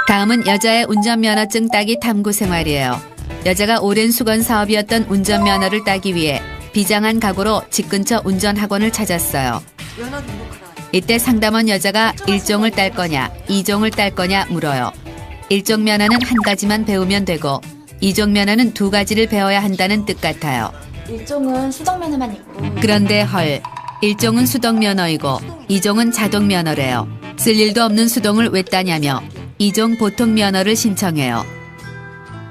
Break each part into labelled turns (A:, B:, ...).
A: 다음은 여자의 운전면허증 따기 탐구 생활이에요. 여자가 오랜 수건 사업이었던 운전면허를 따기 위해 비장한 각오로 집 근처 운전학원을 찾았어요. 이때 상담원 여자가 1종을 딸 거냐 2종을 딸 거냐 물어요. 1종 면허는 한 가지만 배우면 되고 2종 면허는 2가지를 배워야 한다는 뜻 같아요.
B: 1종은 수동면허만 있고
A: 그런데 헐, 1종은 수동면허이고 2종은 자동면허래요. 쓸 일도 없는 수동을 왜 따냐며 2종 보통면허를 신청해요.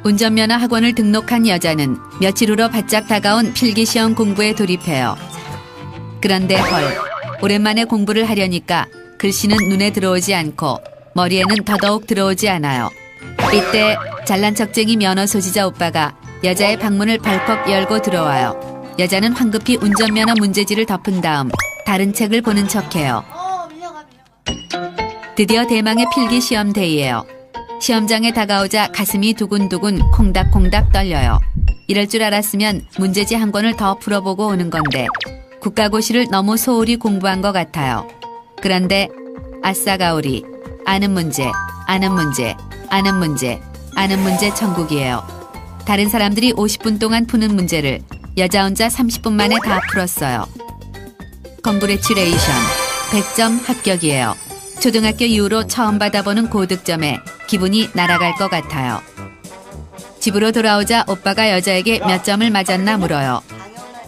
A: 운전면허 학원을 등록한 여자는 며칠 후로 바짝 다가온 필기시험 공부에 돌입해요. 그런데 헐, 오랜만에 공부를 하려니까 글씨는 눈에 들어오지 않고 머리에는 더더욱 들어오지 않아요. 이때 잘난 척쟁이 면허 소지자 오빠가 여자의 방문을 벌컥 열고 들어와요. 여자는 황급히 운전면허 문제지를 덮은 다음 다른 책을 보는 척해요. 드디어 대망의 필기시험 데이예요. 시험장에 다가오자 가슴이 두근두근 콩닥콩닥 떨려요. 이럴 줄 알았으면 문제지 한 권을 더 풀어보고 오는 건데 국가고시를 너무 소홀히 공부한 것 같아요. 그런데 아싸가오리 아는 문제, 아는 문제, 아는 문제, 아는 문제 천국이에요. 다른 사람들이 50분 동안 푸는 문제를 여자 혼자 30분 만에 다 풀었어요. 컨그레츄레이션 100점 합격이에요. 초등학교 이후로 처음 받아보는 고득점에 기분이 날아갈 것 같아요. 집으로 돌아오자 오빠가 여자에게 몇 점을 맞았나 물어요.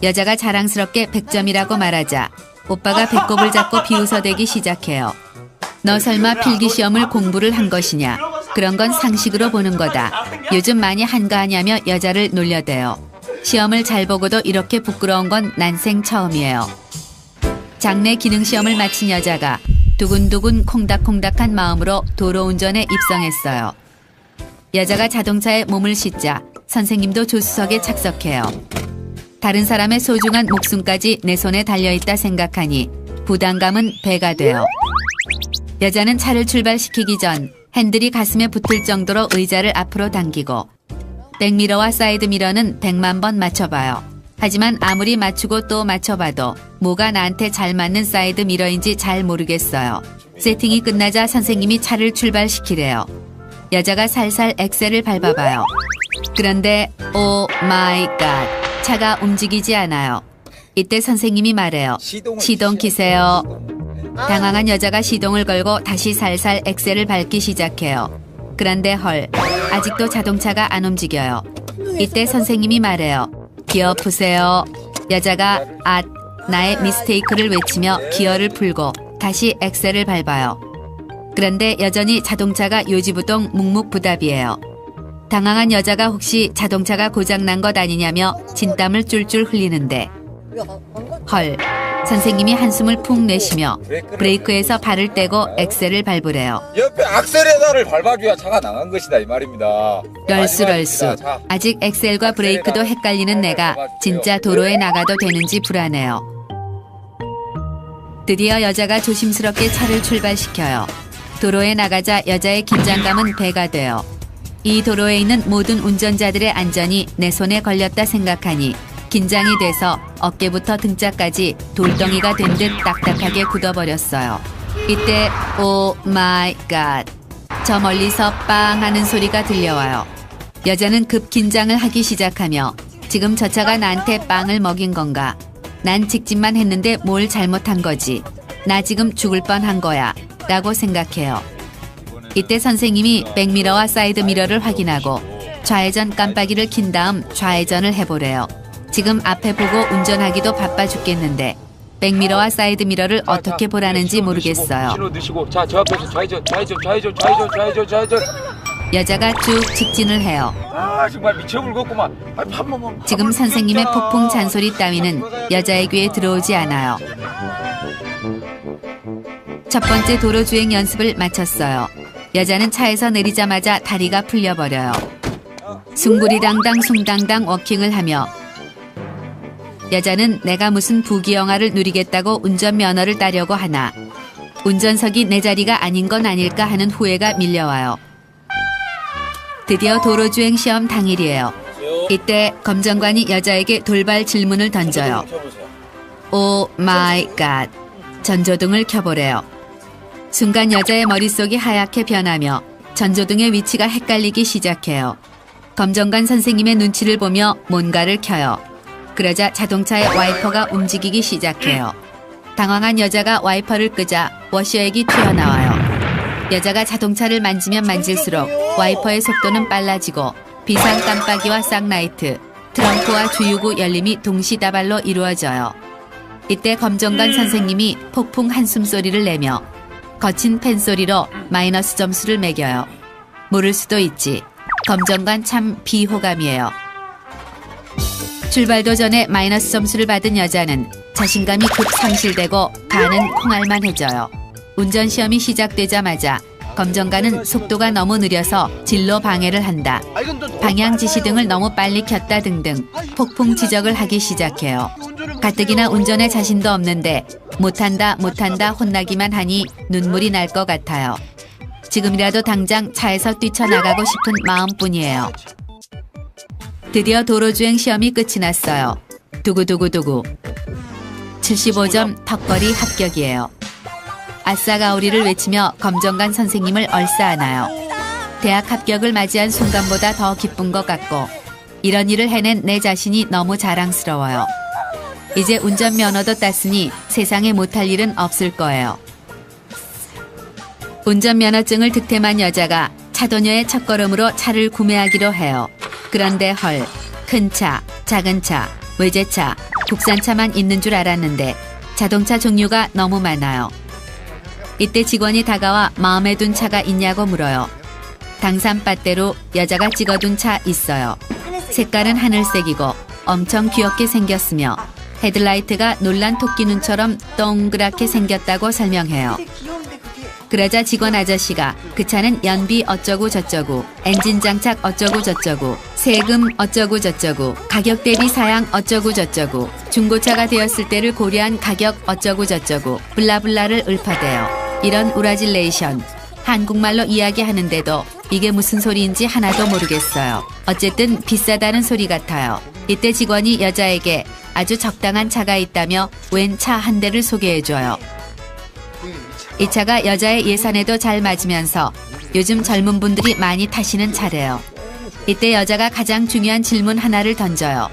A: 여자가 자랑스럽게 100점이라고 말하자 오빠가 배꼽을 잡고 비웃어대기 시작해요. 너 설마 필기시험을 공부를 한 것이냐? 그런 건 상식으로 보는 거다. 요즘 많이 한가하냐며 여자를 놀려대요. 시험을 잘 보고도 이렇게 부끄러운 건 난생 처음이에요. 장내 기능시험을 마친 여자가 두근두근 콩닥콩닥한 마음으로 도로운전에 입성했어요. 여자가 자동차에 몸을 싣자 선생님도 조수석에 착석해요. 다른 사람의 소중한 목숨까지 내 손에 달려있다 생각하니 부담감은 배가 돼요. 여자는 차를 출발시키기 전 핸들이 가슴에 붙을 정도로 의자를 앞으로 당기고 백미러와 사이드미러는 100만 번 맞춰봐요. 하지만 아무리 맞추고 또 맞춰봐도 뭐가 나한테 잘 맞는 사이드미러인지 잘 모르겠어요. 세팅이 끝나자 선생님이 차를 출발시키래요. 여자가 살살 엑셀을 밟아봐요. 그런데 오 마이 갓, 차가 움직이지 않아요. 이때 선생님이 말해요. 시동 키세요. 당황한 여자가 시동을 걸고 다시 살살 엑셀을 밟기 시작해요. 그런데 헐, 아직도 자동차가 안 움직여요. 이때 선생님이 말해요. 기어 푸세요. 여자가 앗, 나의 미스테이크를 외치며 기어를 풀고 다시 엑셀을 밟아요. 그런데 여전히 자동차가 요지부동 묵묵부답이에요. 당황한 여자가 혹시 자동차가 고장난 것 아니냐며 진땀을 쫄쫄 흘리는데 헐, 선생님이 한숨을 푹 내쉬며 브레이크에서 발을 떼고 엑셀을 밟으래요.
C: 옆에 악셀에다를 밟아줘야 차가 나간 것이다 이 말입니다.
A: 럴수럴수. 아직 엑셀과 브레이크도 헷갈리는 내가 진짜 도로에 나가도 되는지 불안해요. 드디어 여자가 조심스럽게 차를 출발시켜요. 도로에 나가자 여자의 긴장감은 배가 돼요. 이 도로에 있는 모든 운전자들의 안전이 내 손에 걸렸다 생각하니 긴장이 돼서 어깨부터 등짝까지 돌덩이가 된 듯 딱딱하게 굳어버렸어요. 이때 오 마이 갓, 저 멀리서 빵 하는 소리가 들려와요. 여자는 급 긴장을 하기 시작하며 지금 저 차가 나한테 빵을 먹인 건가? 난 직진만 했는데 뭘 잘못한 거지? 나 지금 죽을 뻔한 거야 라고 생각해요. 이때 선생님이 백미러와 사이드미러를 확인하고 좌회전 깜빡이를 킨 다음 좌회전을 해보래요. 지금 앞에 보고 운전하기도 바빠 죽겠는데 백미러와 사이드미러를 어떻게 보라는지 모르겠어요.
C: 신호 넣으시고 자, 저 앞에서 좌회전.
A: 여자가 쭉 직진을 해요.
C: 아, 정말 미쳐불겠구만.
A: 지금 선생님의 폭풍 잔소리 따위는 여자의 귀에 들어오지 않아요. 첫 번째 도로 주행 연습을 마쳤어요. 여자는 차에서 내리자마자 다리가 풀려버려요. 숭구리당당 숭당당 워킹을 하며 여자는 내가 무슨 부귀영화를 누리겠다고 운전면허를 따려고 하나 운전석이 내 자리가 아닌 건 아닐까 하는 후회가 밀려와요. 드디어 도로주행 시험 당일이에요. 이때 검정관이 여자에게 돌발 질문을 던져요. 오 마이 갓, 전조등을 켜보래요. 순간 여자의 머릿속이 하얗게 변하며 전조등의 위치가 헷갈리기 시작해요. 검정관 선생님의 눈치를 보며 뭔가를 켜요. 그러자 자동차의 와이퍼가 움직이기 시작해요. 당황한 여자가 와이퍼를 끄자 워셔액이 튀어나와요. 여자가 자동차를 만지면 만질수록 와이퍼의 속도는 빨라지고 비상 깜빡이와 쌍라이트, 트렁크와 주유구 열림이 동시다발로 이루어져요. 이때 검정관 선생님이 폭풍 한숨소리를 내며 거친 펜소리로 마이너스 점수를 매겨요. 모를 수도 있지. 검정관 참 비호감이에요. 출발도 전에 마이너스 점수를 받은 여자는 자신감이 급 상실되고 가는 콩알만해져요. 운전시험이 시작되자마자 검정관은 속도가 너무 느려서 진로 방해를 한다. 방향 지시등을 너무 빨리 켰다 등등 폭풍 지적을 하기 시작해요. 가뜩이나 운전에 자신도 없는데 못한다 혼나기만 하니 눈물이 날 것 같아요. 지금이라도 당장 차에서 뛰쳐나가고 싶은 마음뿐이에요. 드디어 도로주행 시험이 끝이 났어요. 두구두구두구. 75점 턱걸이 합격이에요. 아싸 가오리를 외치며 검정관 선생님을 얼싸안아요. 대학 합격을 맞이한 순간보다 더 기쁜 것 같고 이런 일을 해낸 내 자신이 너무 자랑스러워요. 이제 운전면허도 땄으니 세상에 못할 일은 없을 거예요. 운전면허증을 득템한 여자가 차도녀의 첫걸음으로 차를 구매하기로 해요. 그런데 헐, 큰 차, 작은 차, 외제차, 국산차만 있는 줄 알았는데 자동차 종류가 너무 많아요. 이때 직원이 다가와 마음에 둔 차가 있냐고 물어요. 당산빠떼로 여자가 찍어둔 차 있어요. 색깔은 하늘색이고 엄청 귀엽게 생겼으며 헤드라이트가 놀란 토끼 눈처럼 동그랗게 생겼다고 설명해요. 그러자 직원 아저씨가 그 차는 연비 어쩌고 저쩌고, 엔진 장착 어쩌고 저쩌고, 세금 어쩌고 저쩌고, 가격 대비 사양 어쩌고 저쩌고, 중고차가 되었을 때를 고려한 가격 어쩌고 저쩌고, 블라블라를 읊어대요. 이런 우라질레이션. 한국말로 이야기하는데도 이게 무슨 소리인지 하나도 모르겠어요. 어쨌든 비싸다는 소리 같아요. 이때 직원이 여자에게 아주 적당한 차가 있다며 웬 차 한 대를 소개해줘요. 이 차가 여자의 예산에도 잘 맞으면서 요즘 젊은 분들이 많이 타시는 차래요. 이때 여자가 가장 중요한 질문 하나를 던져요.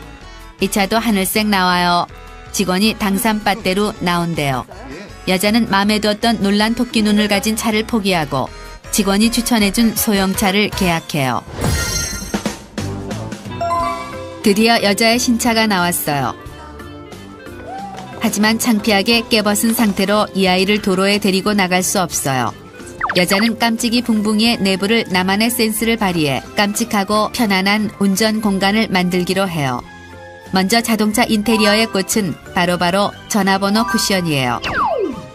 A: 이 차도 하늘색 나와요. 직원이 당산빠떼로 나온대요. 여자는 마음에 두었던 놀란 토끼 눈을 가진 차를 포기하고 직원이 추천해준 소형차를 계약해요. 드디어 여자의 신차가 나왔어요. 하지만 창피하게 깨벗은 상태로 이 아이를 도로에 데리고 나갈 수 없어요. 여자는 깜찍이 붕붕이의 내부를 나만의 센스를 발휘해 깜찍하고 편안한 운전 공간을 만들기로 해요. 먼저 자동차 인테리어의 꽃은 바로 전화번호 쿠션이에요.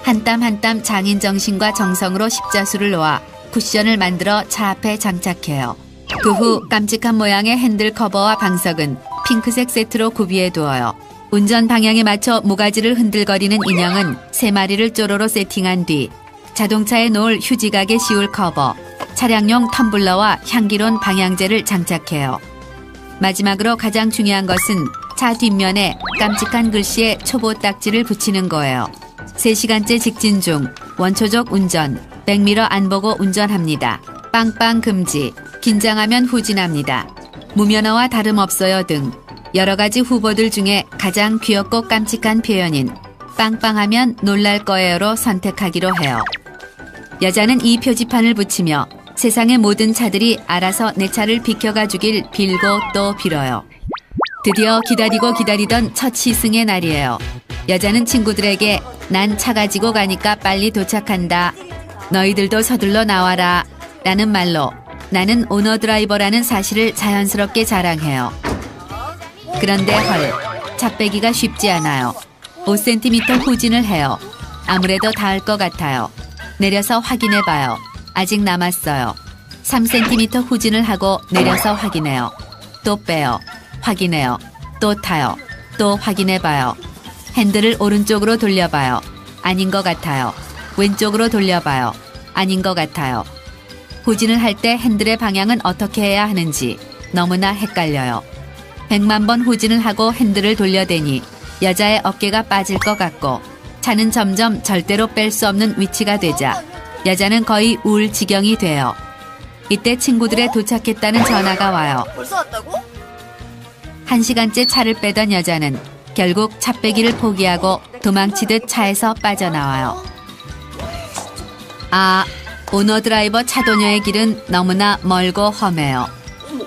A: 한 땀 한 땀 장인 정신과 정성으로 십자수를 놓아 쿠션을 만들어 차 앞에 장착해요. 그 후 깜찍한 모양의 핸들 커버와 방석은 핑크색 세트로 구비해 두어요. 운전 방향에 맞춰 모가지를 흔들거리는 인형은 3마리를 쪼로로 세팅한 뒤 자동차에 놓을 휴지각에 씌울 커버, 차량용 텀블러와 향기로운 방향제를 장착해요. 마지막으로 가장 중요한 것은 차 뒷면에 깜찍한 글씨에 초보 딱지를 붙이는 거예요. 3시간째 직진 중 원초적 운전, 백미러 안 보고 운전합니다. 빵빵 금지, 긴장하면 후진합니다. 무면허와 다름없어요 등 여러 가지 후보들 중에 가장 귀엽고 깜찍한 표현인 빵빵하면 놀랄 거예요로 선택하기로 해요. 여자는 이 표지판을 붙이며 세상의 모든 차들이 알아서 내 차를 비켜가 주길 빌고 또 빌어요. 드디어 기다리고 기다리던 첫 시승의 날이에요. 여자는 친구들에게 난 차 가지고 가니까 빨리 도착한다. 너희들도 서둘러 나와라. 라는 말로 나는 오너 드라이버라는 사실을 자연스럽게 자랑해요. 그런데 헐, 차 빼기가 쉽지 않아요. 5cm 후진을 해요. 아무래도 닿을 것 같아요. 내려서 확인해봐요. 아직 남았어요. 3cm 후진을 하고 내려서 확인해요. 또 빼요. 확인해요. 또 타요. 또 확인해봐요. 핸들을 오른쪽으로 돌려봐요. 아닌 것 같아요. 왼쪽으로 돌려봐요. 아닌 것 같아요. 후진을 할 때 핸들의 방향은 어떻게 해야 하는지 너무나 헷갈려요. 100만 번 후진을 하고 핸들을 돌려대니 여자의 어깨가 빠질 것 같고 차는 점점 절대로 뺄 수 없는 위치가 되자 여자는 거의 우울 지경이 돼요. 이때 친구들의 도착했다는 전화가 와요.
D: 벌써 왔다고?
A: 1시간째 차를 빼던 여자는 결국 차 빼기를 포기하고 도망치듯 차에서 빠져나와요. 아, 오너 드라이버 차도녀의 길은 너무나 멀고 험해요.
D: 어머,